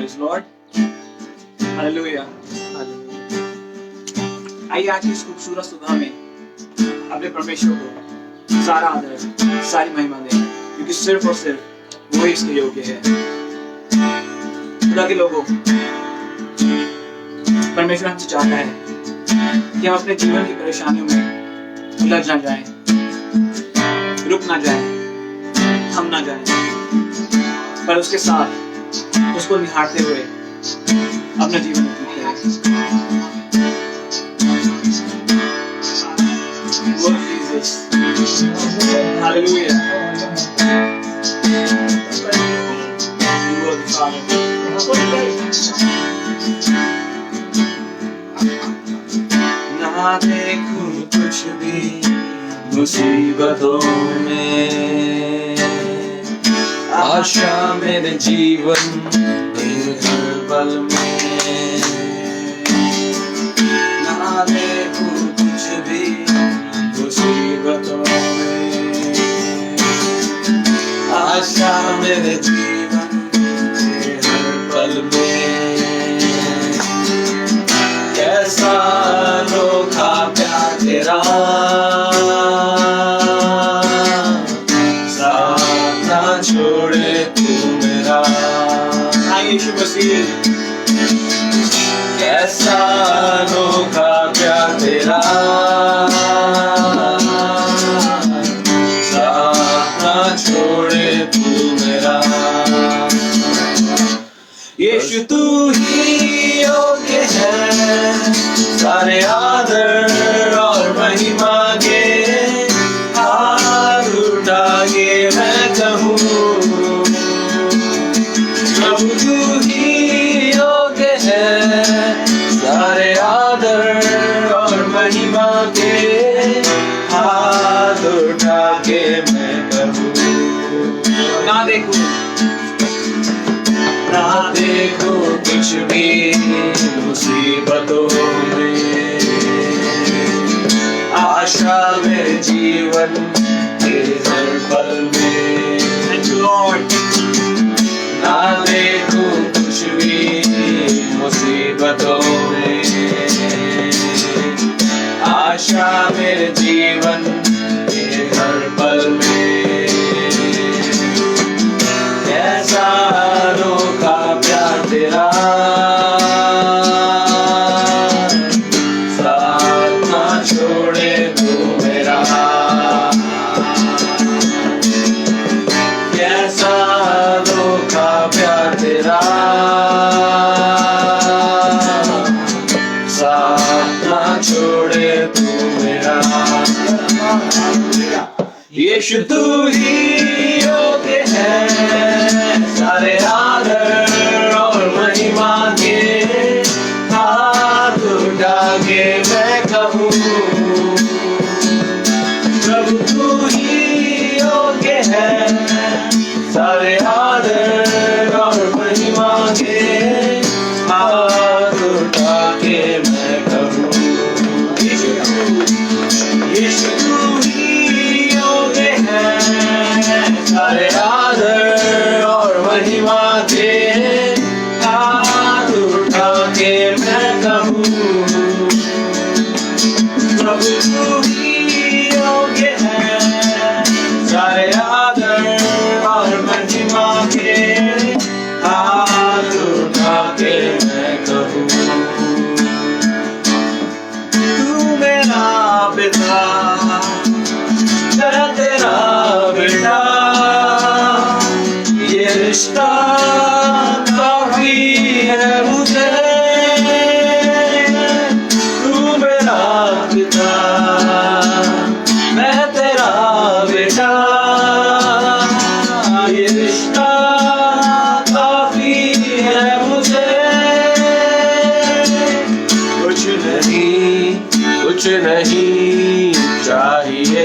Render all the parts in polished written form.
Praise Lord. Hallelujah. आइए आज की इस खूबसूरत सुबह में अपने परमेश्वर को सारा आदर, सारी महिमा दें, क्योंकि सिर्फ और सिर्फ वही इसके योग्य है। खुदा के लोगों, परमेश्वर हमसे चाहता है कि हम अपने जीवन की परेशानियों में उलझ ना जाएं, रुक ना जाएं, थम ना जाएं, पर उसके साथ उसको निहारते हुए अपना जीवन व्यतीत करें। Lord Jesus, Hallelujah. You are the Father. ना देखूं कुछ भी मुसीबतों में, आशा मेरे जीवन हर पल में। ना देखूं कुछ भी मुसीबतों में, आशा मेरे जीवन हर पल में। कैसा अनोखा प्यार तेरा, साथ ना छोड़े तू मेरा। हाँ यीशु मसीह, कैसा अनोखा प्यार तेरा, साथ ना छोड़े तू मेरा। यीशु तू ही योग्य है सारे आदर और महिमा के। हाथ उठा के मैं कहूँ, प्रभु तू ही योग्य है सारे आदर और महिमा के। हाथ उठा के मैं कहूँ, ना देखूं कुछ भी मुसीबतों में, आशा मेरे जीवन के हर पल में। Thank you Lord. ना देखूं कुछ भी मुसीबतों में, आशा मेरे जीवन के हर पल में। कैसा अनोखा प्यार तेरा, साथ ना छोड़े तू मेरा। कैसा अनोखा प्यार तेरा, साथ ना छोड़े तू मेरा। यीशु तू ही योग्य है सारे आदर और महिमा के। हाथ उठा के मैं कहूँ, प्रभु तू ही योग्य है सारे आदर और महिमा के। हाथ उठा के मैं कहूँ, यीशु तू ही योग्य है सारे आदर और महिमा के। हाथ उठा के मैं कहूँ, प्रभु तू ही योग्य है सारे आदर और महिमा के। हाथ उठा के मैं कहूँ, तू मेरा पिता, मैं तेरा बेटा। ये रिश्ता काफी है मुझे, तू मेरा पिता, मैं तेरा बेटा। ये रिश्ता काफी है मुझे। कुछ नहीं चाहिए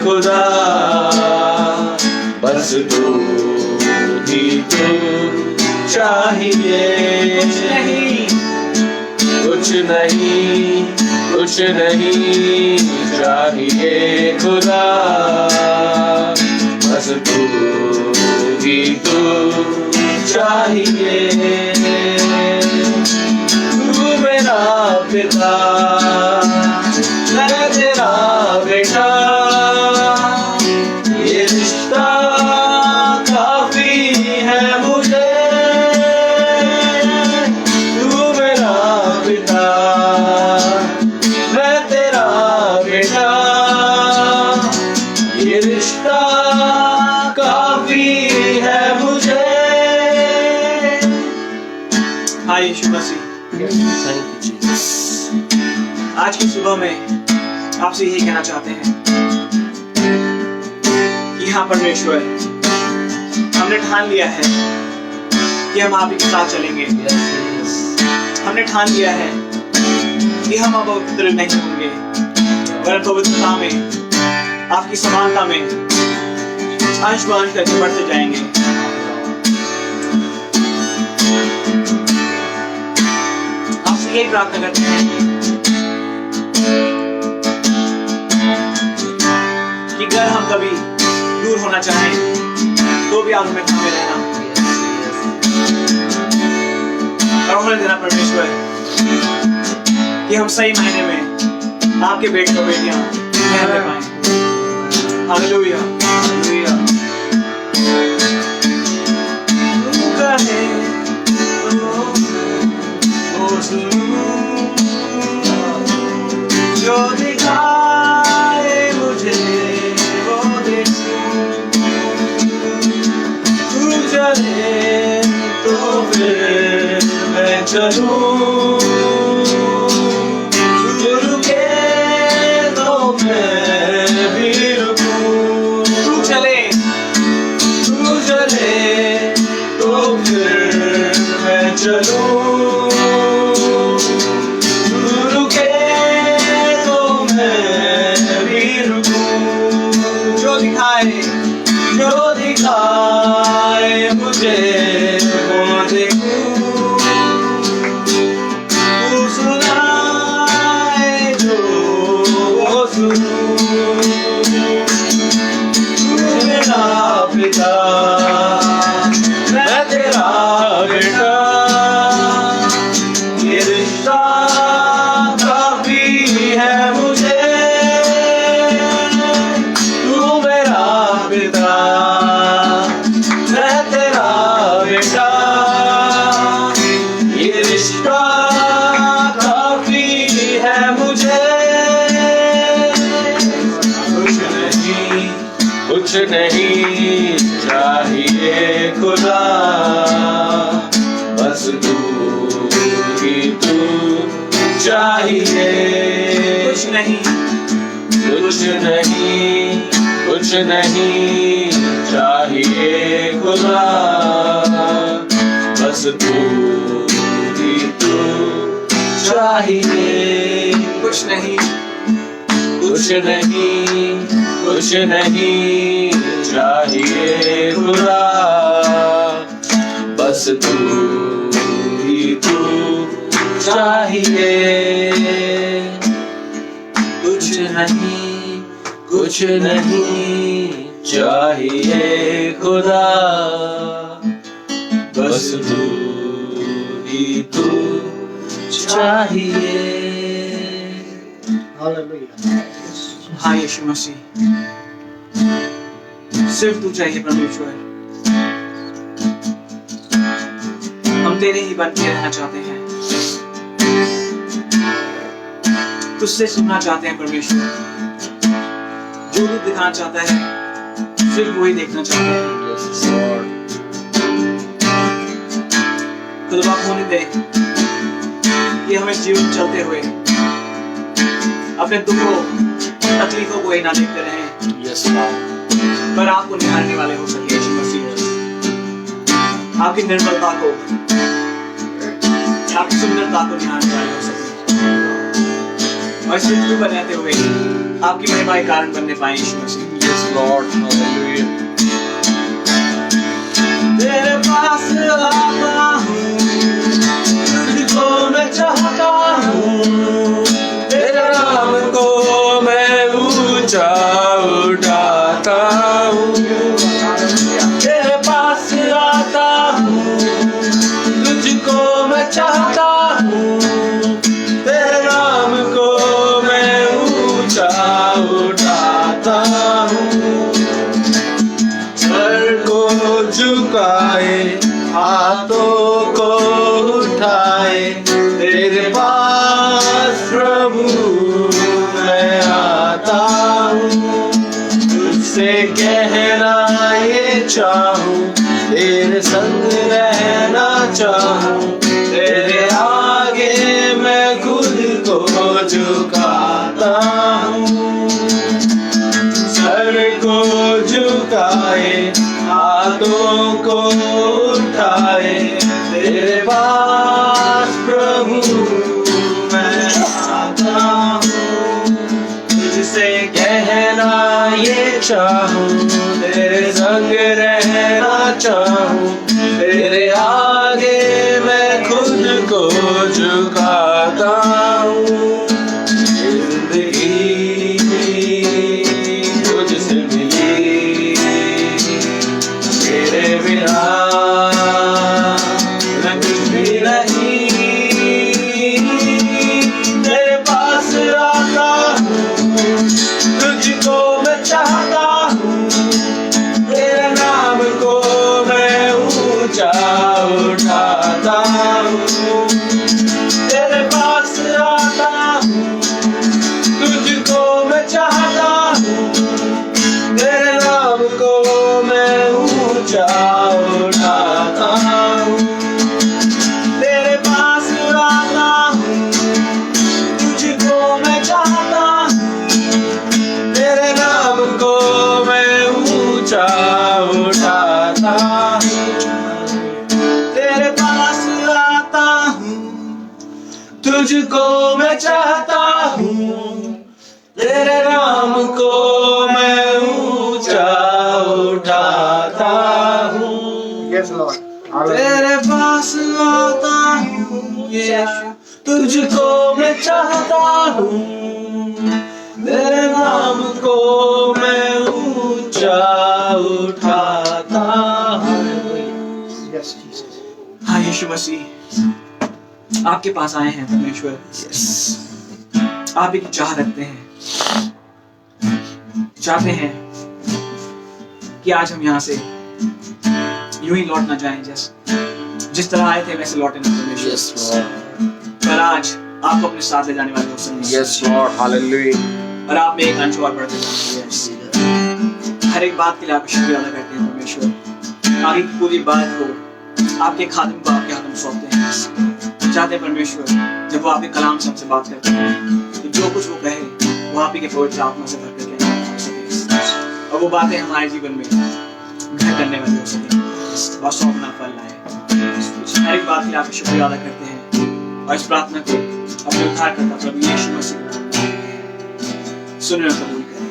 खुदा, बस तू ही तो चाहिए। कुछ नहीं चाहिए खुदा, बस तू ही तो चाहिए। है मुझे, तू मेरा पिता, मैं तेरा बेटा, ये रिश्ता काफी है मुझे। हाँ यीशु मसीह, थैंक यू जीसस। आज की सुबह में आपसे यही कहना चाहते हैं कि हाँ परमेश्वर, हमने ठान लिया है कि हम आप ही के साथ चलेंगे। हमने ठान लिया है कि हम अब पवित्र नहीं होंगे, वरन पवित्रता में, आपकी समानता में अंश बांश करके बढ़ते जाएंगे। आपसे यही प्रार्थना करते हैं कि अगर हम कभी दूर होना चाहें तो भी आप हमें थामे रहना और होने देना परमेश्वर, कि हम सही मायने में आपके बेटे और बेटियां कहने पाएं। Hallelujah, hallelujah. तू कहे तो सुनूं, जो दिखाए मुझे वो देखूं, तू चले तो फिर मैं चलूं, तू रुके तो मैं भी रुकूं, तू चले तो फिर मैं चलूं, तू रुके तो मैं भी रुकूं, जो दिखाए मुझे वो देखूं, तू सुनाए जो वो सुनूं, तू मेरा पिता, मैं तेरा बेटा, ये रिश्ता काफी है मुझे, तू मेरा पिता, मैं तेरा बेटा, ये रिश्ता काफी है मुझे। कुछ नहीं चाहिए खुदा, बस तू ही तू चाहिए। कुछ नहीं चाहिए खुदा, बस तू ही तू चाहिए। कुछ नहीं चाहिए खुदा, बस तू ही तू चाहिए। कुछ नहीं चाहिए खुदा, बस तू ही तू चाहिए। हाँ यीशु मसीह, सिर्फ तू चाहिए परमेश्वर। हम तेरे ही बन के रहना चाहते हैं, तुझसे सुनना चाहते हैं परमेश्वर। जो तू दिखाना चाहता है सिर्फ वही देखना चाहते हैं। खुदा होने दे कि हमें जीवन चलते हुए अपने दुखों तकलीफों को ही ना देखते रहें, पर आपको निहारने वाले हो सके। यीशु मसीह, आपकी निर्मलता को, आपकी सुंदरता को निहारने वाले हो सके और सिर्फ तू बनाते हुए आपकी महिमा के कारण बनने पाए। यीशु मसीह, तेरे पास आता हूँ, तुझको मैं चाहता हूँ, तेरे नाम को मैं ऊंचा उठाता हूँ। तेरे पास आता हूँ, तुझको मैं चाहता हूँ, तेरे नाम को मैं ऊंचा उठाता हूँ। सर को झुका झुकाए, हाथों को उठाए, तेरे पास प्रभु मैं आता हूँ। तुझसे कहना ये चाहूँ, तेरे संग रहना चाहूँ, तेरे आगे मैं खुद को झुकाता हूँ। सर को झुकाए, हाथों को उठाए, तेरे पास प्रभु मैं आता हूँ। तुझसे कहना ये चाहूँ, तेरे संग रहना चाहूँ, तेरे आगे मैं खुद को झुकाता हूँ। जिंदगी तुझसे मिली, तेरे बिना मैं कुछ भी नहीं। तेरे पास आता हूँ, तुझको मैं चाहता हूँ, तेरे नाम को मैं ऊंचा उठाता हूँ। तेरे पास आता हूँ, तुझको मैं चाहता हूँ, तेरे नाम को मैं ऊंचा उठाता हूँ। तेरे पास आता हूँ, तुझको मैं चाहता हूँ, तेरे नाम को मैं ऊंचा उठाता हूँ। तेरे पास आता हूँ, तुझको मैं चाहता हूँ, तेरे नाम को मैं ऊंचा उठाता हूँ। Yes, Lord. तेरे पास आता हूँ यीशु, तुझको मैं चाहता हूँ, तेरे नाम को मैं ऊंचा उठाता हूँ। Yes, Jesus. हाँ यीशु मसीह, आपके पास आए हैं परमेश्वर। आप एक चाह रखते हैं, चाहते हैं कि आज हम यहाँ से यूं ही लौट ना जाएं, जिस तरह आए थे वैसे लौटे ना परमेश्वर। Yes, Lord. पर आज आपको अपने साथ ले जाने वाले हो संग Yes, Lord. Hallelujah. और आप में एक अंश और बढ़ते जाएंगे। हर एक बात के लिए आपका शुक्रिया अदा करते हैं परमेश्वर। आगे की पूरी बात को आपके खादिम को आपके हाथ में सौंपते हैं। चाहते हैं परमेश्वर जब वो आपके कलाम से हमसे बात करते हैं तो जो कुछ वो कहे वो आप ही के पवित्र आत्मा से भर कर कहे और वो बातें हमारे जीवन में घर करने वाली हो सके और सौंपना फल लाए। हर एक बात के लिए आपका शुक्रिया अदा करते हैं और इस प्रार्थना को अपने उद्धारकर्ता प्रभु यीशु मसीह के नाम में सुने और कबूल करें।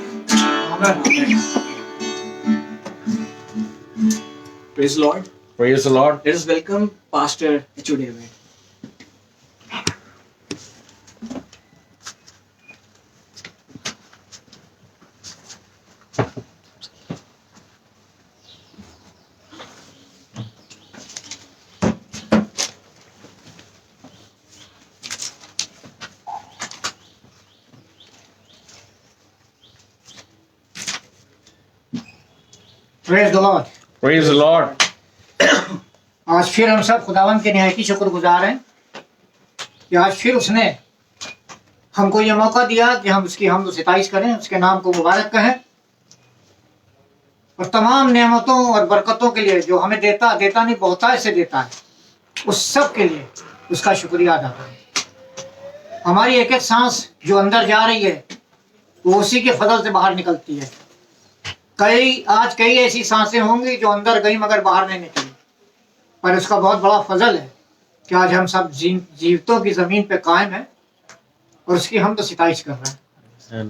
Praise the Lord. Praise the Lord. Let us welcome Pastor H.O. David. Praise the Lord. Praise the Lord. आज फिर हम सब खुदावन के निहायती शुक्रगुजार हैं कि आज फिर उसने हमको ये मौका दिया कि हम उसकी हमद सिताइश करें, उसके नाम को मुबारक कहें और तमाम नेमतों और बरकतों के लिए जो हमें देता नहीं बहुतायत से देता है, उस सब के लिए उसका शुक्रिया अदा करें। हमारी एक एक सांस जो अंदर जा रही है वो उसी के फजल से बाहर निकलती है। आज कई ऐसी सांसें होंगी जो अंदर गई मगर बाहर नहीं निकली, पर उसका बहुत बड़ा फजल है कि आज हम सब जीवतों की जमीन पे कायम हैं और उसकी हम तो सिताइश कर रहे हैं।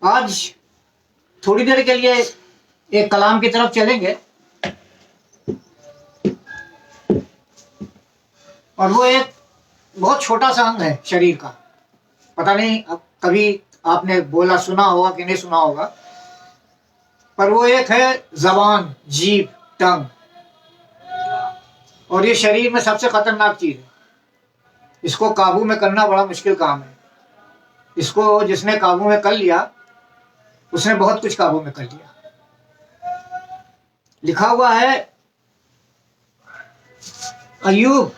आज थोड़ी देर के लिए एक कलाम की तरफ चलेंगे और वो एक बहुत छोटा सा अंग है शरीर का। पता नहीं कभी आपने बोला सुना होगा कि नहीं सुना होगा, पर वो एक है जबान, जीभ, टंग। और ये शरीर में सबसे खतरनाक चीज है। इसको काबू में करना बड़ा मुश्किल काम है। इसको जिसने काबू में कर लिया उसने बहुत कुछ काबू में कर लिया। लिखा हुआ है अय्यूब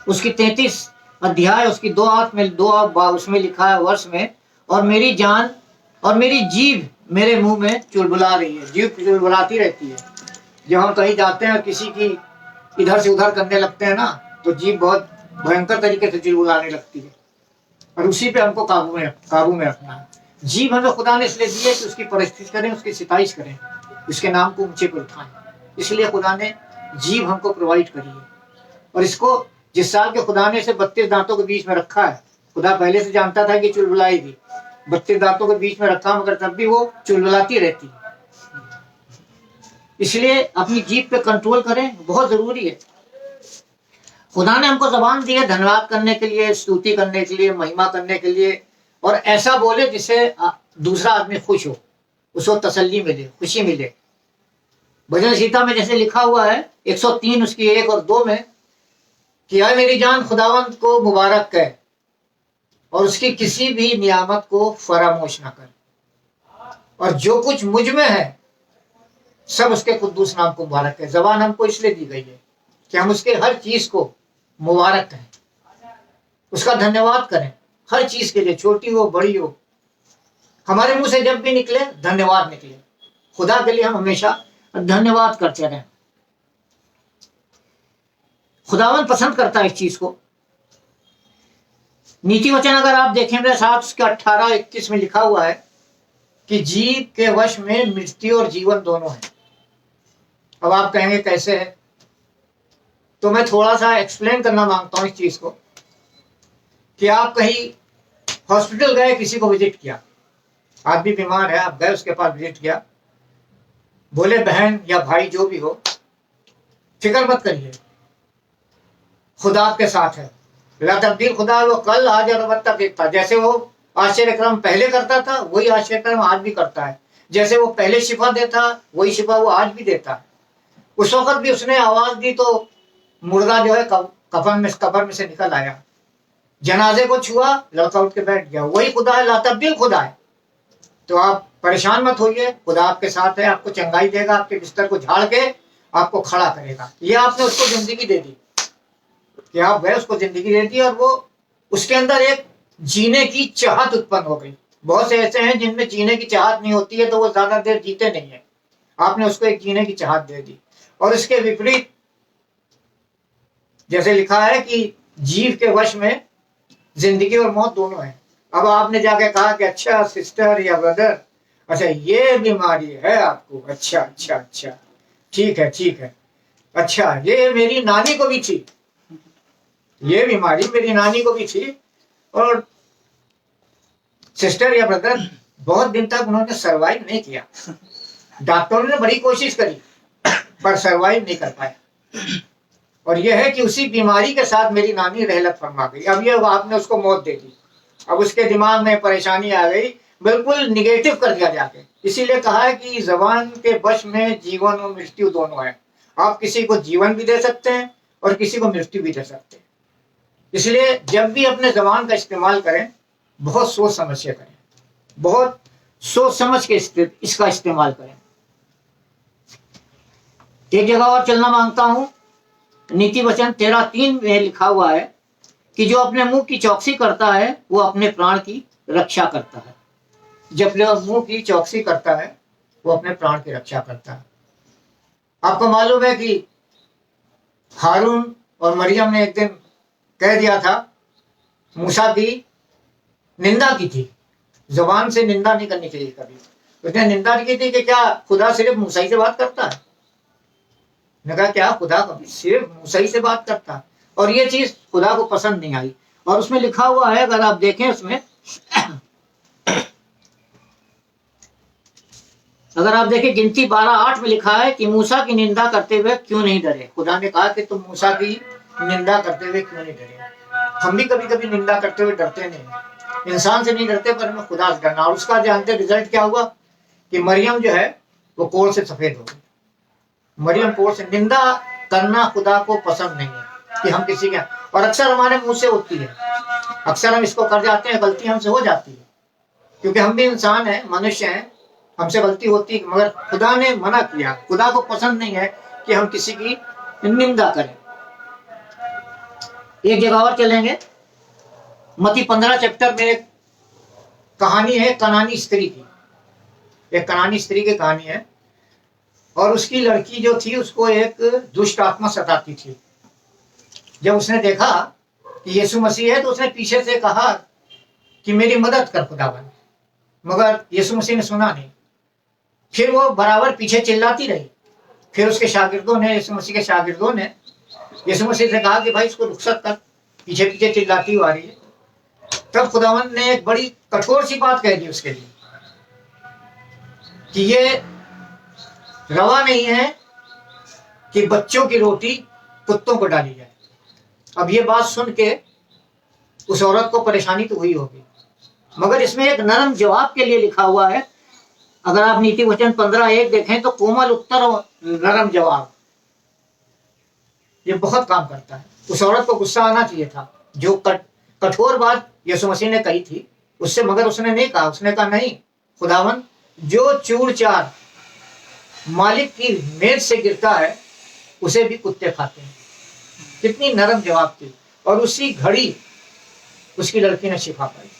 उसकी 33 अध्याय उसकी 2 में 2 उसमें लिखा है वर्ष में, और मेरी जान और मेरी जीभ मेरे मुंह में चुलबुला रही है। जीभ चुलबुलाती रहती है। जब हम कहीं जाते हैं और किसी की इधर से उधर करने लगते हैं ना, तो जीभ बहुत भयंकर तरीके से चुलबुलाने लगती है, और उसी पे हमको काबू में रखना है। जीभ हमें खुदा ने इसलिए दी है कि उसकी परिस्थिति करें, उसकी सिताइश करें, उसके नाम को ऊंचे पर उठाएं। इसलिए खुदा ने जीभ हमको प्रोवाइड करी है। और इसको जिस साल के खुदा ने इसे 32 दांतों के बीच में रखा है, खुदा पहले से जानता था कि चुलबुलाएगी, 32 दांतों के बीच में रखा, मगर तब भी वो चुलबुलाती रहती है। इसलिए अपनी जीभ पे कंट्रोल करें, बहुत जरूरी है। खुदा ने हमको जबान दी है धन्यवाद करने के लिए, स्तुति करने के लिए, महिमा करने के लिए, और ऐसा बोले जिससे दूसरा आदमी खुश हो, उसको तसल्ली मिले, खुशी मिले। भजन संहिता में जैसे लिखा हुआ है 103 उसकी 1 और 2 में कि आए मेरी जान खुदावंत को मुबारक कह और उसकी किसी भी नियामत को फरामोश ना कर, और जो कुछ मुझ में है सब उसके कुद्दूस नाम को मुबारक है। जबान हमको इसलिए दी गई है कि हम उसके हर चीज को मुबारक कहें, उसका धन्यवाद करें, हर चीज के लिए, छोटी हो बड़ी हो। हमारे मुंह से जब भी निकले धन्यवाद निकले। खुदा के लिए हम हमेशा धन्यवाद करते रहें। खुदावन पसंद करता है इस चीज को। नीति वचन अगर आप देखें मेरे साथ, उसके 18-21 में लिखा हुआ है कि जीव के वश में मृत्यु और जीवन दोनों है। अब आप कहेंगे कैसे है, तो मैं थोड़ा सा एक्सप्लेन करना मांगता हूं इस चीज को। कि आप कहीं हॉस्पिटल गए, किसी को विजिट किया, आदमी बीमार है, आप गए उसके पास विजिट किया, बोले बहन या भाई जो भी हो, फिक्र मत करिए, खुदा आपके साथ है। ला तब्दील खुदा, वो कल आज और अब तक एक था। जैसे वो आश्चर्यक्रम पहले करता था, वही आश्चर्यक्रम आज भी करता है। जैसे वो पहले शिफा देता, वही शिफा वो आज भी देता है। उस वक्त भी उसने आवाज दी तो मुर्दा जो है कब्र में से निकल आया, जनाजे को छुआ, लड़का उठ के बैठ गया। वही खुदा है, ला तब्दील खुदा है। तो आप परेशान मत होइए, खुदा आपके साथ है, आपको चंगाई देगा, आपके बिस्तर को झाड़ के आपको खड़ा करेगा। ये आपने उसको जिंदगी दे दी कि आप गए, उसको जिंदगी दे दी, और वो उसके अंदर एक जीने की चाहत उत्पन्न हो गई। बहुत से ऐसे हैं जिनमें जीने की चाहत नहीं होती है, तो वो ज्यादा देर जीते नहीं है। आपने उसको एक जीने की चाहत दे दी। और इसके विपरीत जैसे लिखा है कि जीव के वश में जिंदगी और मौत दोनों है। अब आपने जाके कहा कि अच्छा सिस्टर या ब्रदर, अच्छा ये बीमारी है आपको, अच्छा अच्छा अच्छा, ठीक है, अच्छा ये मेरी नानी को भी थी, ये बीमारी मेरी नानी को भी थी, और सिस्टर या ब्रदर बहुत दिन तक उन्होंने सरवाइव नहीं किया। डॉक्टरों ने बड़ी कोशिश करी पर सरवाइव नहीं कर पाए। और यह है कि उसी बीमारी के साथ मेरी नानी रहलत फरमा गई। अब ये आपने उसको मौत दे दी, अब उसके दिमाग में परेशानी आ गई, बिल्कुल निगेटिव कर दिया जाके। इसीलिए कहा है कि जबान के वश में जीवन और मृत्यु दोनों है। आप किसी को जीवन भी दे सकते हैं और किसी को मृत्यु भी दे सकते हैं। इसलिए जब भी अपने जबान का इस्तेमाल करें, बहुत सोच समझ के करें, बहुत सोच समझ के इसका इस्तेमाल करें। एक जगह और चलना मांगता हूं, नीति वचन 13:3 में लिखा हुआ है कि जो अपने मुंह की चौकसी करता है वो अपने प्राण की रक्षा करता है। जब अपने मुंह की चौकसी करता है वो अपने प्राण की रक्षा करता है। आपको मालूम है कि हारून और मरियम ने एक दिन कह दिया था, मूसा की निंदा की थी। जुबान से निंदा नहीं करनी चाहिए कभी। उसने निंदा की थी कि क्या खुदा सिर्फ मूसा ही से बात करता है। ने कहा क्या खुदा कभी सिर्फ मूसा ही से बात करता है, और ये चीज खुदा को पसंद नहीं आई। और उसमें लिखा हुआ है, अगर आप देखें उसमें अगर आप देखें गिनती 12:8 में लिखा है कि मूसा की निंदा करते हुए क्यों नहीं डरे। खुदा ने कहा कि तुम मूसा की निंदा करते हुए क्यों नहीं डरे। हम भी कभी कभी निंदा करते हुए डरते नहीं, इंसान से नहीं डरते, पर हमें खुदा से डरना। और उसका जानते रिजल्ट क्या हुआ कि मरियम जो है वो कोल से सफेद हो गई। मरियम कोल से निंदा करना खुदा को पसंद नहीं है कि हम किसी के, और अक्सर हमारे मुंह से होती है, अक्सर हम इसको कर जाते हैं, गलती हमसे हो जाती है, क्योंकि हम भी इंसान हैं, मनुष्य हैं, हमसे गलती होती है। मगर खुदा ने मना किया, खुदा को पसंद नहीं है कि हम किसी की निंदा करें। एक जगह और चलेंगे, मत्ती 15 चैप्टर में एक कहानी है कनानी स्त्री की। एक कनानी स्त्री की कहानी है, और उसकी लड़की जो थी उसको एक दुष्ट आत्मा सताती थी। जब उसने देखा कि यीशु मसीह है तो उसने पीछे से कहा कि मेरी मदद कर खुदावन, मगर यीशु मसीह ने सुना नहीं। फिर वो बराबर पीछे चिल्लाती रही। फिर उसके शागिर्दों ने, यीशु मसीह के शागिर्दों ने यीशु मसीह से कहा कि भाई इसको रुखसत कर, पीछे पीछे चिल्लाती हुई आ रही है। तब खुदावन ने एक बड़ी कठोर सी बात कह दी उसके लिए कि ये रवा नहीं है कि बच्चों की रोटी कुत्तों को डाली जाए। अब ये बात सुन के उस औरत को परेशानी तो हुई होगी, मगर इसमें एक नरम जवाब के लिए लिखा हुआ है। अगर आप नीति वचन 15:1 देखें तो कोमल उत्तर और नरम जवाब, ये बहुत काम करता है। उस औरत को गुस्सा आना चाहिए था, जो कठोर बात यीशु मसीह ने कही थी उससे, मगर उसने नहीं कहा। उसने कहा नहीं खुदावन, जो चूर चार मालिक की मेज से गिरता है उसे भी कुत्ते खाते हैं। कितनी नरम जवाब थी। और उसी घड़ी उसकी लड़की ने शिफा पाई।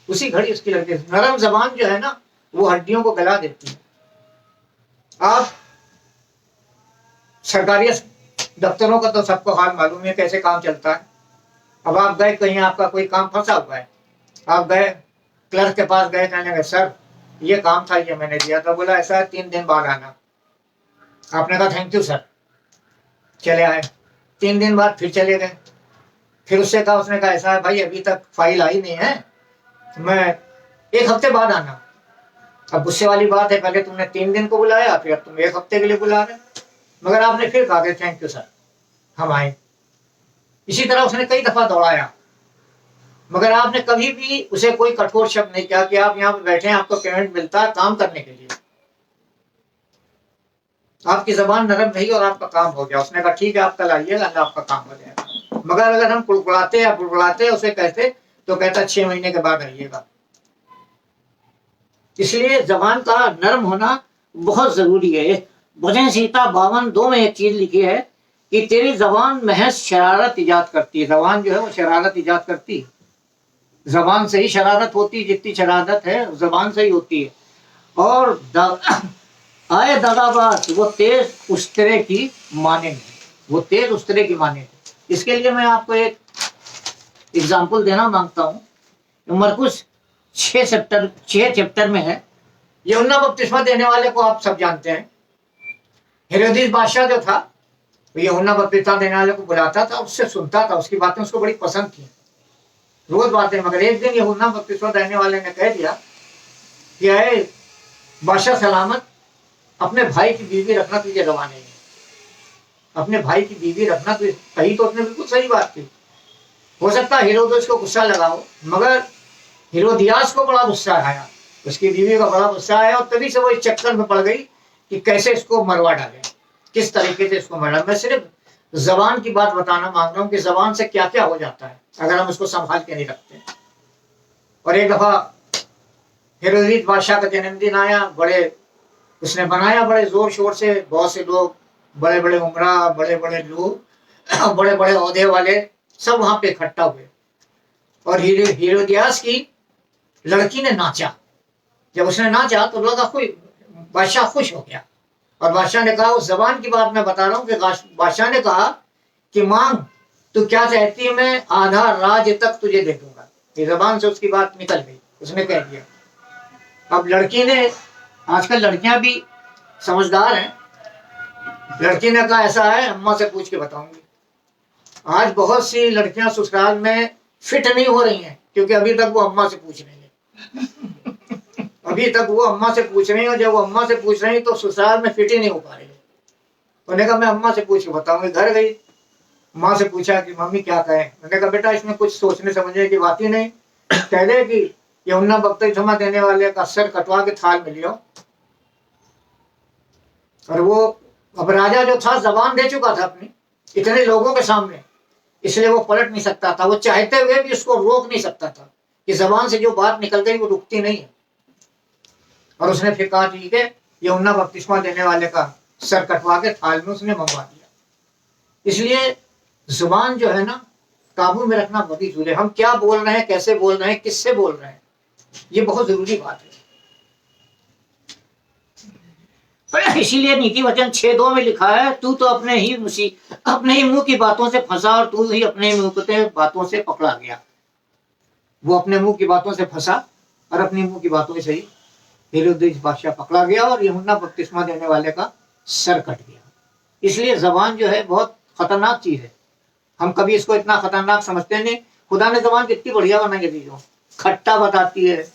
उसी घड़ी उसकी लड़की, नरम जबान जो है ना वो हड्डियों को गला देती है। आप सरकारी दफ्तरों का तो सबको हाल मालूम है कैसे काम चलता है। अब आप गए कहीं, आपका कोई काम फंसा हुआ है, आप गए क्लर्क के पास गए, कहने लगे सर ये काम था, ये मैंने दिया था। बोला ऐसा है 3 दिन बाद आना। आपने कहा थैंक यू सर, चले आए। 3 दिन बाद फिर चले गए। फिर उससे कहा, उसने कहा ऐसा है भाई अभी तक फाइल आई नहीं है, मैं 1 हफ्ते बाद आना। अब गुस्से वाली बात है, पहले तुमने 3 दिन को बुलाया, फिर अब तुम 1 हफ्ते के लिए बुला रहे। मगर आपने फिर कहा थैंक यू सर, हम आए। इसी तरह उसने कई दफा दौड़ाया, मगर आपने कभी भी उसे कोई कठोर शब्द नहीं किया कि आप यहाँ पे बैठे हैं, आपको पेमेंट मिलता है काम करने के लिए। आपकी जबान नरम रही और आपका काम हो गया। उसने कहा ठीक है आप कल आइएगा, अल्लाह आपका काम हो जाएगा। मगर अगर हम कुड़कुड़ाते या बुड़बुड़ाते उसे कहते तो कहता 6 महीने के बाद आइएगा। इसलिए जबान का नरम होना बहुत जरूरी है। भजन संहिता 52:2 में एक चीज लिखी है कि तेरी जबान महज शरारत इजाद करती है। जबान जो है वो शरारत इजाद करती है। जबान से ही शरारत होती है, जितनी शरारत है जबान से ही होती है। और आए दगाबाज वो तेज उस्तरे की मानेंगे, वो तेज उस्तरे की मानेंगे। इसके लिए मैं आपको एक एग्जाम्पल देना मांगता हूँ। मरकुस 6 चैप्टर में है। यूहन्ना बपतिस्मा देने वाले को आप सब जानते हैं। हेरोदेस बादशाह जो था वो यूहन्ना बपतिस्मा देने वाले को बुलाता था, उससे सुनता था, उसकी बातें उसको बड़ी पसंद थी, रोज बातें। मगर एक दिन यूहन्ना बपतिस्मा देने वाले ने कह दिया कि अरे बादशाह सलामत, अपने भाई की बीवी रखना तुझे रवा नहीं है। अपने भाई की बीवी रखना तुझे, कही तो उसने बिल्कुल सही बात की। हो सकता है हेरोदेस को गुस्सा लगा हो, मगर हेरोदियास को बड़ा गुस्सा आया, उसकी बीवी का बड़ा गुस्सा आया। और तभी से वो इस चक्कर में पड़ गई कि कैसे इसको मरवा डाले, किस तरीके से इसको मरवा। मैं सिर्फ जबान की बात बताना मांग रहा हूँ कि जबान से क्या क्या हो जाता है अगर हम उसको संभाल के नहीं रखते। और एक दफा हेरोदेस बादशाह का जन्मदिन आया, बड़े उसने बनाया बड़े जोर शोर से। बहुत से लोग, बड़े बड़े उमरा, बड़े बड़े लोग, बड़े बड़े ओहदे वाले सब वहां पे इकट्ठा हुए। और हेरोदियास की लड़की ने नाचा। जब उसने नाचा तो लगा बादशाह खुश हो गया। और बादशाह ने कहा, उस जबान की बात मैं बता रहा हूँ कि बादशाह ने कहा कि मांग तू क्या चाहती है, मैं आधा राज्य तक तुझे दे दूंगा। ये जबान से उसकी बात निकल गई, उसने कह दिया। अब लड़की ने, आजकल लड़कियां भी समझदार हैं, लड़की ने कहा ऐसा है अम्मा से पूछ के बताऊंगी। आज बहुत सी लड़कियां ससुराल में फिट नहीं हो रही हैं क्योंकि अभी तक वो अम्मा से पूछ रही है। अभी तक वो अम्मा से पूछ रही है। जब वो अम्मा से पूछ रही तो ससुराल में फिट ही नहीं हो पा रही है। उन्होंने कहा मैं अम्मा से पूछ के बताऊंगी। घर गई, माँ से पूछा कि मम्मी क्या कहें। मैंने कहा बेटा इसमें कुछ सोचने समझने की बात ही नहीं, कह दे कि यूहन्ना बपतिस्मा देने वाले का सर कटवा के थाल में लियो। और वो अब राजा जो था जबान दे चुका था अपनी इतने लोगों के सामने, इसलिए वो पलट नहीं सकता था। वो चाहते हुए भी उसको रोक नहीं सकता था कि जबान से जो बात निकल गई वो रुकती नहीं है। और उसने फिर कहा ठीक है, यूहन्ना बपतिस्मा देने वाले का सर कटवा के थाल में उसने मंगवा दिया। इसलिए जुबान जो है ना, काबू में रखना बहुत ही जरूरी है। हम क्या बोल रहे हैं, कैसे बोल रहे हैं, किससे बोल रहे हैं, ये बहुत जरूरी बात है। इसीलिए नीति वचन 6:2 में लिखा है, तू तो अपने ही मुंह की बातों से फंसा और तू ही अपने मुंह की बातों से पकड़ा गया। वो अपने मुंह की बातों से फंसा और अपनी मुंह की बातों से ही हेरोदेस बादशाह पकड़ा गया और यूहन्ना बपतिस्मा देने वाले का सर कट गया। इसलिए जबान जो है बहुत खतरनाक चीज है। हम कभी इसको इतना खतरनाक समझते नहीं। खुदा ने जबान कितनी बढ़िया बनाई दी, जो खट्टा बताती है,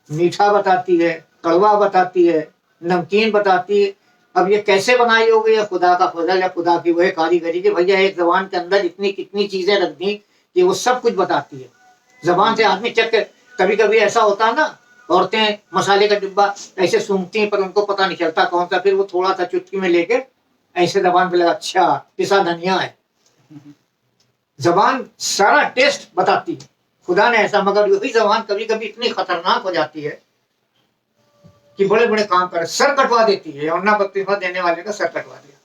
मीठा बताती है, कड़वा बताती है, नमकीन बताती है। अब ये कैसे बनाई होगी, ये खुदा का फजल है, खुदा की वही कारीगरी कि भैया एक जबान के अंदर इतनी कितनी चीजें रख दी कि वो सब कुछ बताती है। जबान से आदमी चेक कर, कभी कभी ऐसा होता है ना, औरतें मसाले का डिब्बा ऐसे सूंघती हैं पर उनको पता नहीं चलता कौन सा, फिर वो थोड़ा सा चुटकी में लेके ऐसे जबान पे लगा, अच्छा पिसा धनिया है। जबान सारा टेस्ट बताती है। खुदा ने ऐसा, मगर यही जबान कभी कभी इतनी खतरनाक हो जाती है कि बड़े बड़े काम कर, सर कटवा देती है। यूहन्ना बपतिस्मा देने वाले का सर कटवा दिया।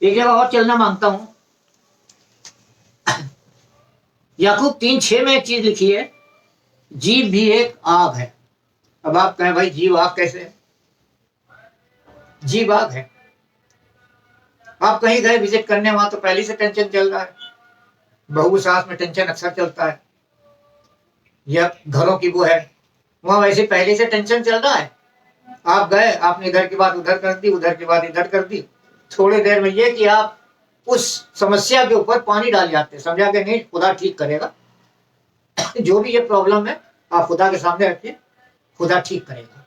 एक जगह और चलना मांगता हूं, याकूब 3:6 में एक चीज लिखी है, जीभ भी एक आग है। अब आप कहें भाई जीभ आग कैसे है? जीभ आग है। आप कहीं गए विजिट करने, वहां तो पहले से टेंशन चल रहा है। बहू सास में टेंशन अक्सर चलता है, या घरों की वो है, वहां वैसे पहले से टेंशन चल रहा है। आप गए, आपने इधर की बात उधर कर दी, उधर की बात इधर कर दी। थोड़ी देर में ये कि आप उस समस्या के ऊपर पानी डाल जाते, समझा कि नहीं खुदा ठीक करेगा। जो भी ये प्रॉब्लम है आप खुदा के सामने रखिए, खुदा ठीक करेगा।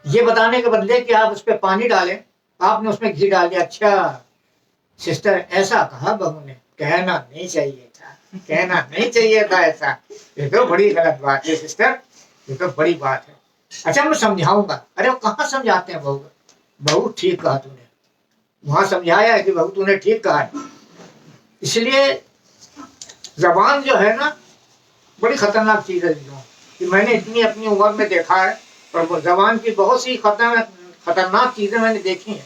ये बताने के बदले कि आप उस पर पानी डालें, आपने उसमें घी डाल दिया। अच्छा सिस्टर ऐसा कहा बहू ने, कहना नहीं चाहिए था, कहना नहीं चाहिए था ऐसा, ये तो बड़ी गलत बात है सिस्टर, ये तो बड़ी बात है। अच्छा मैं समझाऊंगा। अरे वो कहाँ समझाते हैं बहू, बहू ठीक कहा तूने, वहां समझाया है कि बहू तूने ठीक कहा है। इसलिए जबान जो है ना बड़ी खतरनाक चीज है, कि मैंने इतनी अपनी उम्र में देखा है, और जबान की बहुत सी खतरनाक चीजें मैंने देखी हैं।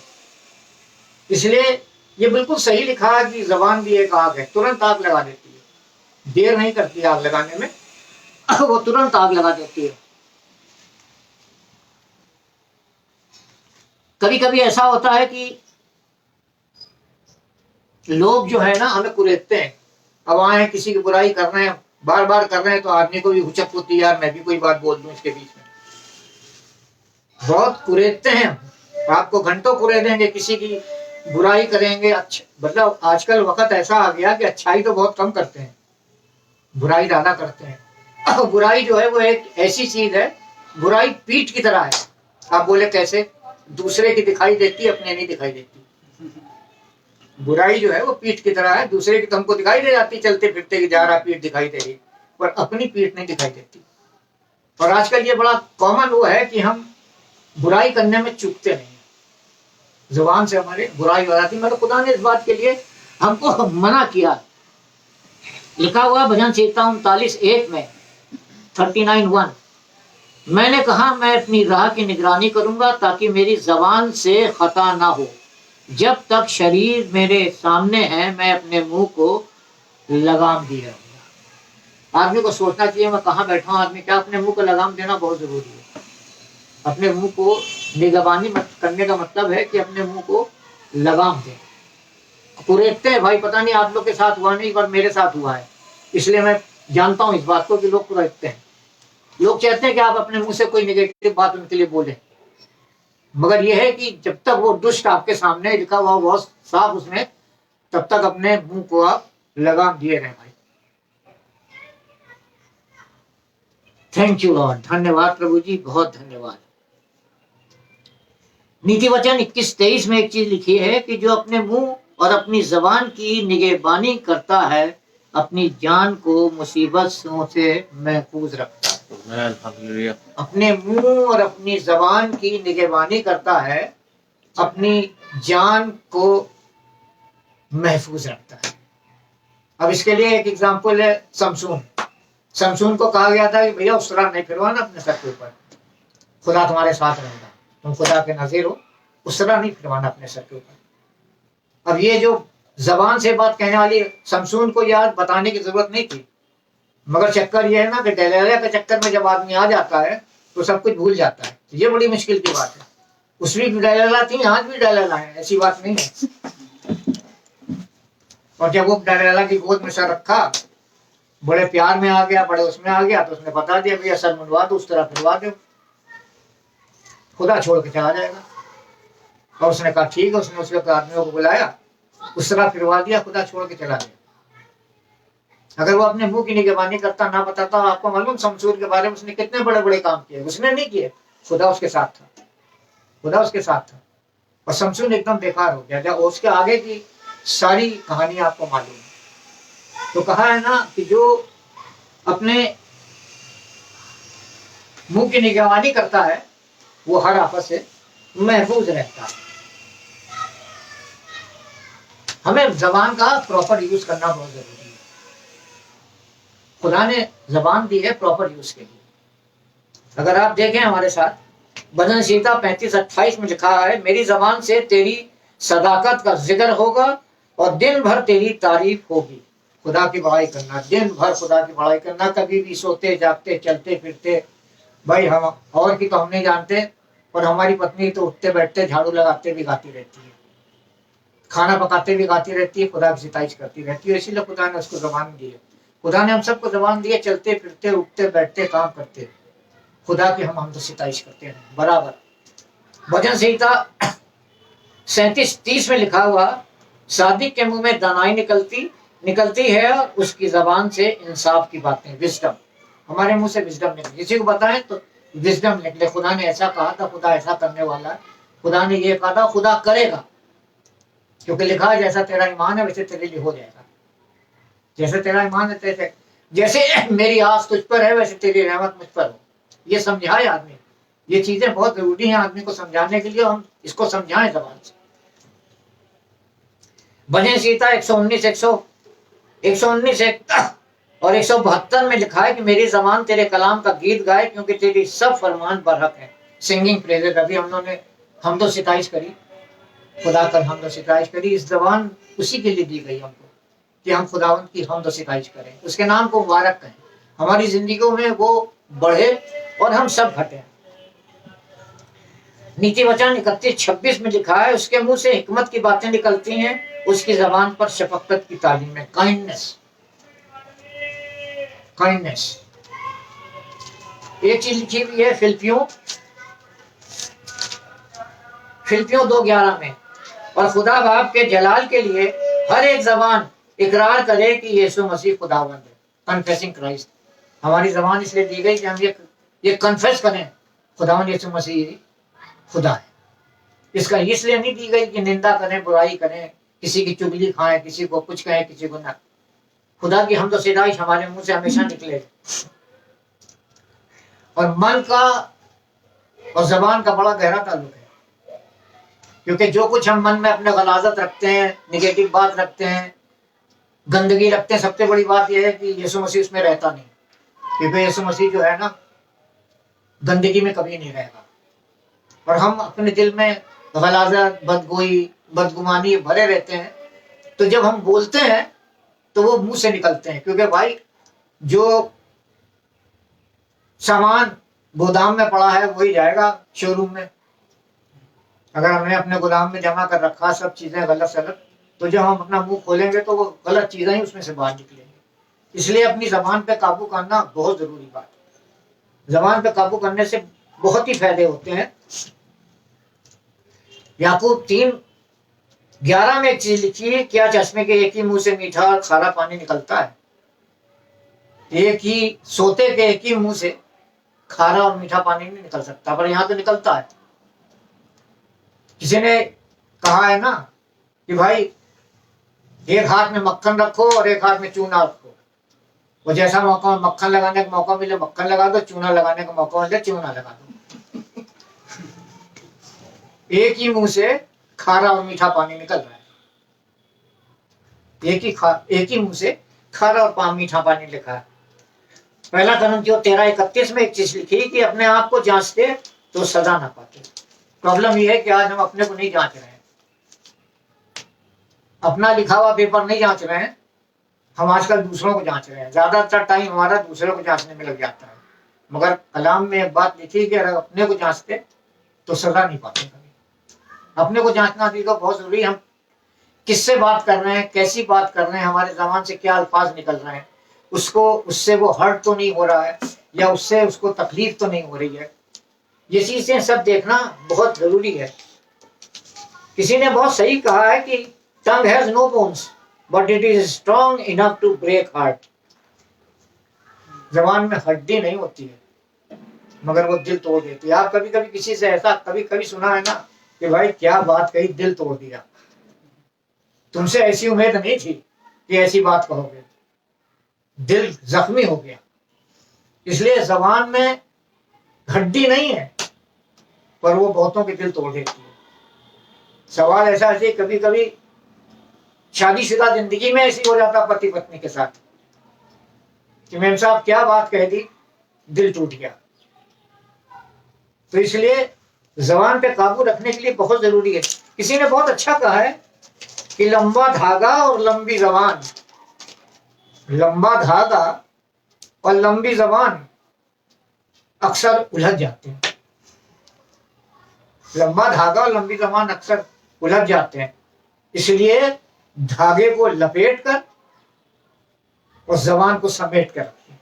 इसलिए ये बिल्कुल सही लिखा है कि जबान भी एक आग है, तुरंत आग लगा देती है, देर नहीं करती आग लगाने में, वो तुरंत आग लगा देती है। कभी कभी ऐसा होता है कि लोग जो है ना हमें कुरेदते हैं। अब आए किसी की बुराई कर रहे हैं, बार बार कर रहे हैं, तो आदमी को भी हुचक होती है, यार मैं भी कोई बात बोल दूं इसके बीच में। बहुत कुरेदते हैं, आपको घंटों कुरेदेंगे, किसी की बुराई करेंगे। अच्छा मतलब आजकल वक्त ऐसा आ गया कि अच्छाई तो बहुत कम करते हैं, बुराई ज्यादा करते हैं। बुराई जो है वो एक ऐसी चीज है, बुराई पीठ की तरह है। आप बोले कैसे? दूसरे की दिखाई देती, अपने नहीं दिखाई देती। बुराई जो है वो पीठ की तरह है, दूसरे की तुमको दिखाई दे जाती चलते फिरते की जा रहा पीठ दिखाई दे रही, पर अपनी पीठ नहीं दिखाई देती। और आजकल ये बड़ा कॉमन वो है कि हम बुराई करने में चूकते नहीं, जुबान से हमारे बुराई हो जाती। मतलब खुदा ने इस बात के लिए हमको मना किया। लिखा हुआ भजन संहिता 39:1 में 39:1, मैंने कहा मैं अपनी राह की निगरानी करूंगा ताकि मेरी जबान से खता ना हो। जब तक शरीर मेरे सामने है मैं अपने मुंह को लगाम दिए रहूंगा। आदमी को सोचना चाहिए मैं कहाँ बैठा हूँ। आदमी क्या, अपने मुंह को लगाम देना बहुत जरूरी है। अपने मुंह को निगरानी करने का मतलब है कि अपने मुंह को लगाम दें। कुरेदते हैं भाई, पता नहीं आप लोग के साथ हुआ नहीं, पर मेरे साथ हुआ है, इसलिए मैं जानता हूँ इस बात को कि लोग कुरेदते हैं। लोग चाहते हैं कि आप अपने मुंह से कोई नेगेटिव बात उनके लिए बोले, मगर यह है कि जब तक वो दुष्ट आपके सामने लिखा हुआ बहुत साफ उसमें, तब तक अपने मुंह को आप लगाम दिए रहे भाई। थैंक यू लॉर्ड, धन्यवाद प्रभु जी, बहुत धन्यवाद। नीति वचन 21:23 में एक चीज लिखी है कि जो अपने मुंह और अपनी जबान की निगहबानी करता है अपनी जान को मुसीबतों से महफूज रखता है। अपने मुंह और अपनी जबान की निगहबानी करता है, अपनी जान को महफूज रखता है। अब इसके लिए एक एग्जांपल है समसून को कहा गया था कि भैया उस तरह नहीं फिरवाना अपने सर के ऊपर, खुदा तुम्हारे साथ रहेगा, तुम खुदा के नजीर हो, उस तरह नहीं फिरवाना अपने सर के ऊपर। अब ये जो जबान से बात कहने वाली शमसून को याद बताने की जरूरत नहीं थी, मगर चक्कर ये है ना कि दलाला के चक्कर में जब आदमी आ जाता है तो सब कुछ भूल जाता है। ये बड़ी मुश्किल की बात है। उसमें भी दलाला थी, आज भी दलाला है, ऐसी बात नहीं है। और जब वो दलाला की गोद में सर रखा, बड़े प्यार में आ गया, बड़े उसमें आ गया, तो उसने बता दिया भैया सर मुंडवा दो, उस तरह फिरवा दो, खुदा छोड़ के चला जाएगा। और उसने कहा ठीक है। उसने उसके आदमियों को बुलाया, उस तरह फिरवा दिया, खुदा छोड़ के चला गया। अगर वो अपने मुंह की निगरानी करता, ना बताता, आपको मालूम शमसूर के बारे में उसने कितने बड़े बड़े काम किए। उसने नहीं किए, खुदा उसके साथ था, खुदा उसके साथ था। और शमसूर एकदम बेकार हो गया। जब उसके आगे की सारी कहानी आपको मालूम है। तो कहा है ना कि जो अपने मुंह की निगरानी करता है वो हर आफत से महफूज रहता है। हमें जबान का प्रॉपर यूज करना बहुत जरूरी है। खुदा ने जबान दी है प्रॉपर यूज के लिए। अगर आप देखें हमारे साथ भजन संहिता 35-28 में लिखा है, मेरी जबान से तेरी सदाकत का जिक्र होगा और दिन भर तेरी तारीफ होगी। खुदा की बड़ाई करना, दिन भर खुदा की बड़ाई करना, कभी भी सोते जागते चलते फिरते। भाई हम और की तो हम नहीं जानते, और हमारी पत्नी तो उठते बैठते झाड़ू लगाते भी गाती रहती है, खाना पकाते भी गाती रहती है, खुदा की सिताइश करती रहती है। इसीलिए खुदा ने उसको जबान दी है। खुदा ने हम सबको जबान दी है, चलते फिरते उठते बैठते काम करते खुदा की हम तो सिताइश करते हैं बराबर। भजन संहिता 37-30 में लिखा हुआ, शादी के मुंह में दानाई निकलती है और उसकी जबान से इंसाफ की बातें, विजडम। हमारे मुंह से विजडम निकले, किसी को बताएं तो विजडम निकले। खुदा ने ऐसा कहा था, खुदा ऐसा करने वाला है, खुदा ने ये कहा था, खुदा करेगा। क्योंकि लिखा है जैसा तेरा ईमान है वैसे तेरे लिए हो जाएगा। जैसे तेरा ईमान है तैसे, जैसे मेरी आस तुझ पर है वैसे तेरी रहमत मुझ पर हो। ये समझाए आदमी। ये चीजें बहुत जरूरी हैं आदमी को समझाने के लिए। हम इसको समझाएं जबान से। भजन संहिता 119 और 172 में लिखा है कि मेरी जबान तेरे कलाम का गीत गाए, क्योंकि तेरी सब फरमान बरहक है। Singing praises. अभी हम लोगों ने हमदो सिताइश करी, खुदा कर हमदो सिताइश करी। इस जबान उसी के लिए दी गई हमको कि हम खुदावंत की हमदो सिताइश करें, उसके नाम को मुबारक करें, हमारी जिंदगियों में वो बढ़े और हम सब घटे। नीति वचन 31-26 में लिखा है, उसके मुंह से हिकमत की बातें निकलती हैं, उसकी जबान पर शफकत की तालीम है। काइंडनेस। एक चीज लिखी हुई है फिलिपियों 2:11 में, और खुदा बाप के जलाल के लिए हर एक जबान इकरार करे कि यीशु मसीह खुदावंद है। Confessing Christ. हमारी जबान इसलिए दी गई कि हम ये कन्फेस करें खुदावंद यीशु मसीह खुदा है। इसका इसलिए नहीं दी गई कि निंदा करें, बुराई करें, किसी की चुगली खाएं, किसी को कुछ कहें, किसी को ना। खुदा की हमदो सिताइश हमारे मुंह से हमेशा निकले। और मन का और जबान का बड़ा गहरा ताल्लुक है, क्योंकि जो कुछ हम मन में अपने गलाजत रखते हैं, निगेटिव बात रखते हैं, गंदगी रखते हैं, सबसे बड़ी बात यह है कि यीशु मसीह उसमें रहता नहीं। क्योंकि यीशु मसीह जो है ना, गंदगी में कभी नहीं रहेगा। और हम अपने दिल में गलाजत, बदगोई, बदगुमानी भरे रहते हैं, तो जब हम बोलते हैं तो वो मुंह से निकलते हैं। क्योंकि भाई जो सामान गोदाम में पड़ा है वही जाएगा शोरूम में। अगर हमने अपने गोदाम में जमा कर रखा सब चीजें गलत सलत, तो जब हम अपना मुंह खोलेंगे तो वो गलत चीजें ही उसमें से बाहर निकलेंगी। इसलिए अपनी जबान पे काबू करना बहुत जरूरी बात है। जबान पे काबू करने से बहुत ही फायदे होते हैं। याकूब 3:11 में एक चीज लिखी है, क्या चश्मे के एक ही मुंह से मीठा और खारा पानी निकलता है? एक ही सोते के एक ही मुंह से खारा और मीठा पानी नहीं निकल सकता, पर यहाँ तो निकलता है। किसी ने कहा है ना कि भाई एक हाथ में मक्खन रखो और एक हाथ में चूना रखो, वो जैसा मौका मक्खन लगाने का मौका मिले मक्खन लगा दो, चूना लगाने का मौका मिले चूना लगा दो। एक ही मुंह से खारा और मीठा पानी निकल रहा है। एक ही मुंह से खारा और मीठा पानी लिखा है। पहला कोरिन्थियों 13:31 में एक चीज लिखी कि अपने आप को जांचते तो सजा ना पाते। प्रॉब्लम यह है कि आज हम अपने को नहीं जांच रहे हैं। अपना लिखा हुआ पेपर नहीं जांच रहे हैं, हम आजकल दूसरों को जांच रहे हैं। ज्यादातर टाइम हमारा दूसरों को जांचने में लग जाता है, मगर कलाम में एक बात लिखी कि अगर अपने को जांचते तो सजा नहीं पाते कभी। अपने को जांचना भी तो बहुत जरूरी है। हम किससे बात कर रहे हैं, कैसी बात कर रहे हैं, हमारे जबान से क्या अल्फाज निकल रहे हैं, उससे वो हर्ट तो नहीं हो रहा है, या उससे उसको तकलीफ तो नहीं हो रही है। ये चीजें सब देखना बहुत जरूरी है। किसी ने बहुत सही कहा है कि tongue has no bones but it is strong enough to break heart. जबान में हड्डी नहीं होती है मगर वो दिल तोड़ देती है। आप कभी कभी किसी से ऐसा कभी कभी सुना है ना कि भाई क्या बात कही, दिल तोड़ दिया। तुमसे ऐसी उम्मीद नहीं थी कि ऐसी बात कहोगे, दिल जख्मी हो गया। इसलिए जबान में हड्डी नहीं है पर वो बहुतों के दिल तोड़ देती है। सवाल ऐसा है, कभी कभी शादीशुदा जिंदगी में ऐसी हो जाता पति पत्नी के साथ कि मेम साहब क्या बात कह दी, दिल टूट गया। तो इसलिए जबान पे काबू रखने के लिए बहुत जरूरी है। किसी ने बहुत अच्छा कहा है कि लंबा धागा और लंबी जबान, लंबा धागा और लंबी जबान अक्सर उलझ जाते हैं। लंबा धागा और लंबी जबान अक्सर उलझ जाते हैं, इसलिए धागे को लपेट कर और जबान को समेट कर रखिए।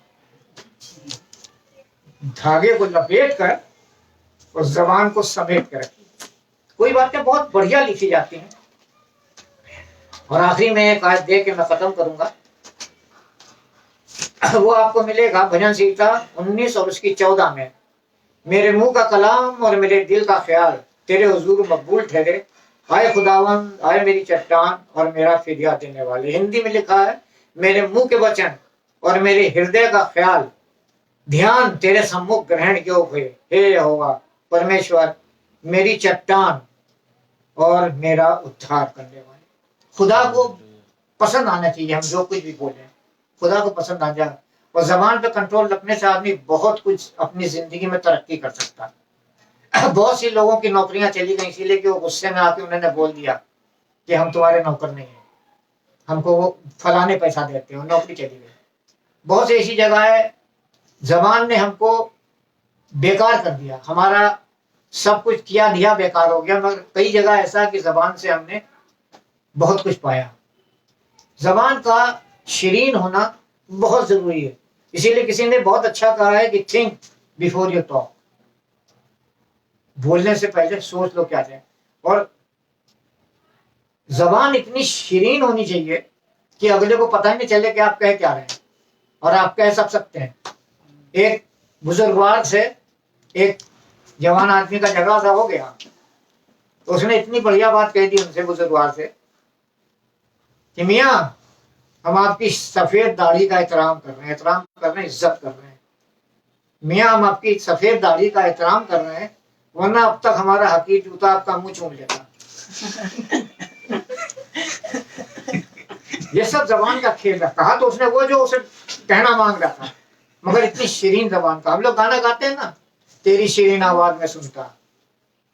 धागे को लपेट कर और जबान को समेट कर रखिए। कोई बातें बहुत बढ़िया लिखी जाती हैं। और आखिरी में एक आयत दे के मैं खत्म करूंगा। वो आपको मिलेगा भजन संहिता 19 और उसकी 14 में। मेरे मुंह का कलाम और मेरे दिल का ख्याल तेरे हुजूर मकबूल ठहरे, आए खुदावंद, आए मेरी चट्टान और मेरा फिदिया देने वाले। हिंदी में लिखा है, मेरे मुंह के वचन और मेरे हृदय का ख्याल ध्यान तेरे सम्मुख ग्रहण योग्य हुए। हे यहोवा परमेश्वर, मेरी चट्टान और मेरा उद्धार करने वाले। खुदा को पसंद आना चाहिए, हम जो कुछ भी बोले खुदा को पसंद आ जाए। और जबान पे कंट्रोल रखने से आदमी बहुत कुछ अपनी जिंदगी में तरक्की कर सकता है। बहुत सी लोगों की नौकरियां चली गई इसीलिए कि वो गुस्से में आके उन्होंने बोल दिया कि हम तुम्हारे नौकर नहीं है, हमको वो फलाने पैसा देते हो, नौकरी चली गई। बहुत सी ऐसी जगह है जबान ने हमको बेकार कर दिया, हमारा सब कुछ किया दिया बेकार हो गया। मगर कई जगह ऐसा कि जबान से हमने बहुत कुछ पाया। जबान का शरीन होना बहुत जरूरी है। इसीलिए किसी ने बहुत अच्छा कहा है कि थिंक बिफोर यू टॉक, बोलने से पहले सोच लो क्या जाए। और जबान इतनी शरीन होनी चाहिए कि अगले को पता ही नहीं चले कि आप कह क्या रहे हैं और आप कह सब सकते हैं। एक बुजुर्गवार से एक जवान आदमी का झगड़ा सा हो गया, तो उसने इतनी बढ़िया बात कह दी उनसे, बुजुर्गवार से, कि मियाँ हम आपकी सफेद दाढ़ी का एहतराम कर रहे हैं, एहतराम कर रहे हैं, इज्जत कर रहे हैं। मियाँ हम आपकी सफेद दाढ़ी का एहतराम कर रहे हैं, वरना अब तक हमारा हकीर जूता आपका मुंह चूम लेता। ये सब जबान का खेल है। कहा तो उसने वो जो उसे कहना मांग रहा था, मगर इतनी शीरीन जबान का। हम लोग गाना गाते हैं ना, तेरी शीरीन आवाज में सुनता,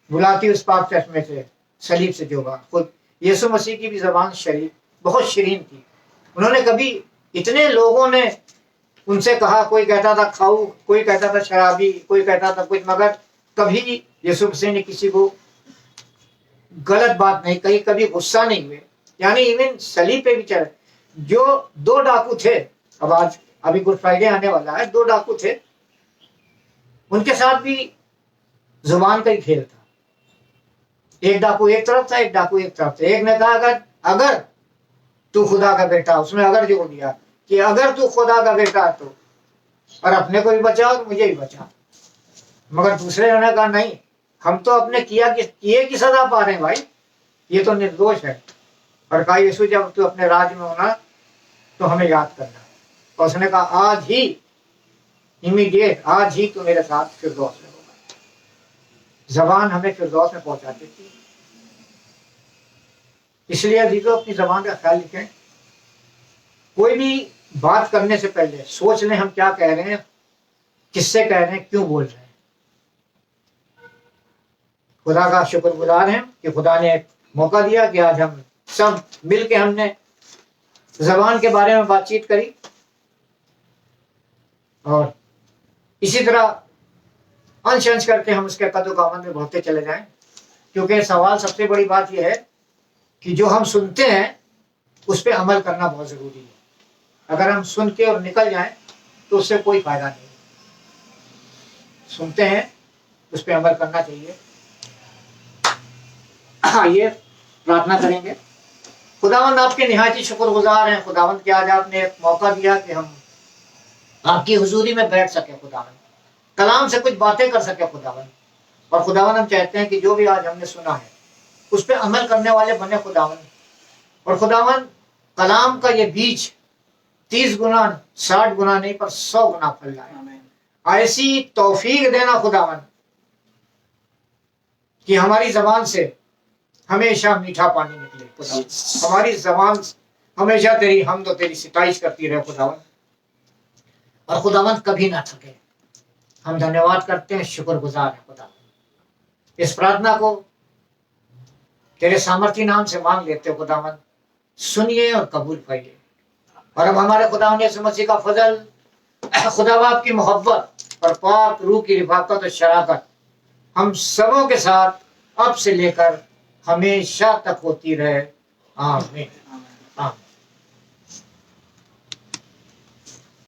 बुलाती उस पाक चश्मे से, सलीब से जोगा। खुद यीशु मसीह की भी जबान शरीफ बहुत शीरीन थी। उन्होंने कभी, इतने लोगों ने उनसे कहा, कोई कहता था खाऊ, कोई कहता था शराबी, कोई कहता था कुछ, मगर कभी यीशु मसीह ने किसी को गलत बात नहीं कही, कभी गुस्सा नहीं हुए। यानी इवन सलीब पे भी चले। जो 2 डाकू थे, अब आज अभी गुड फ्राइडे आने वाला है, 2 डाकू थे, उनके साथ भी जुबान का ही खेल था। एक डाकू एक तरफ था, एक डाकू एक तरफ था। एक ने कहा अगर तू खुदा का बेटा, उसमें अगर जोड़ दिया कि अगर तू खुदा का बेटा तो, और अपने को भी बचा और मुझे भी बचा। मगर दूसरे ने कहा नहीं, हम तो अपने किए की सजा पा रहे हैं भाई, ये तो निर्दोष है। और कहा यीशु जब तू अपने राज्य में होना तो हमें याद करना। और उसने कहा आज ही, इमीडिएट, आज ही तू मेरे साथ फिरदौस में होगा। जबान हमें फिरदौस में पहुंचाती थी। इसलिए अजीजों अपनी जबान का ख्याल रखें। कोई भी बात करने से पहले सोच लें हम क्या कह रहे हैं, किससे कह रहे हैं, क्यों बोल रहे हैं। खुदा का शुक्रगुजार हैं कि खुदा ने एक मौका दिया कि आज हम सब मिल के हमने जबान के बारे में बातचीत करी और इसी तरह अंश अंश करके हम उसके कदोकामत में बढ़ते चले जाएं, क्योंकि सवाल सबसे बड़ी बात यह है कि जो हम सुनते हैं उस पर अमल करना बहुत जरूरी है। अगर हम सुन के और निकल जाएं तो उससे कोई फायदा नहीं। सुनते हैं उस पर अमल करना चाहिए। आइए प्रार्थना करेंगे। खुदावंद आपके निहायत ही शुक्रगुजार हैं खुदावंद कि आज आपने एक मौका दिया कि हम आपकी हुजूरी में बैठ सके खुदावंद, कलाम से कुछ बातें कर सके खुदावंद। और खुदावंद हम चाहते हैं कि जो भी आज हमने सुना है उस पर अमल करने वाले बने खुदावंद। और खुदावंद कलाम का ये बीज 30 गुना 60 गुना नहीं पर 100 गुना फल लाए। ऐसी तौफीक देना खुदावंद कि हमारी जबान से हमेशा मीठा पानी निकले खुदावंद। हमारी जबान हमेशा तेरी हमद और तेरी सिताइश करती रहे खुदावंद, और खुदावंद कभी ना थके। हम धन्यवाद करते हैं, शुक्रगुजार हैं खुदावंद। इस प्रार्थना को तेरे सामर्थी नाम से मांग लेते हो खुदावंद, सुनिए और कबूल फरिए। और अब हमारे खुदावंद यीशु मसीह का फजल, खुदा बाप की मोहब्बत और पाक रूह की रिफाकत और शराकत हम सबों के साथ अब से लेकर हमेशा तक होती रहे। आमीन।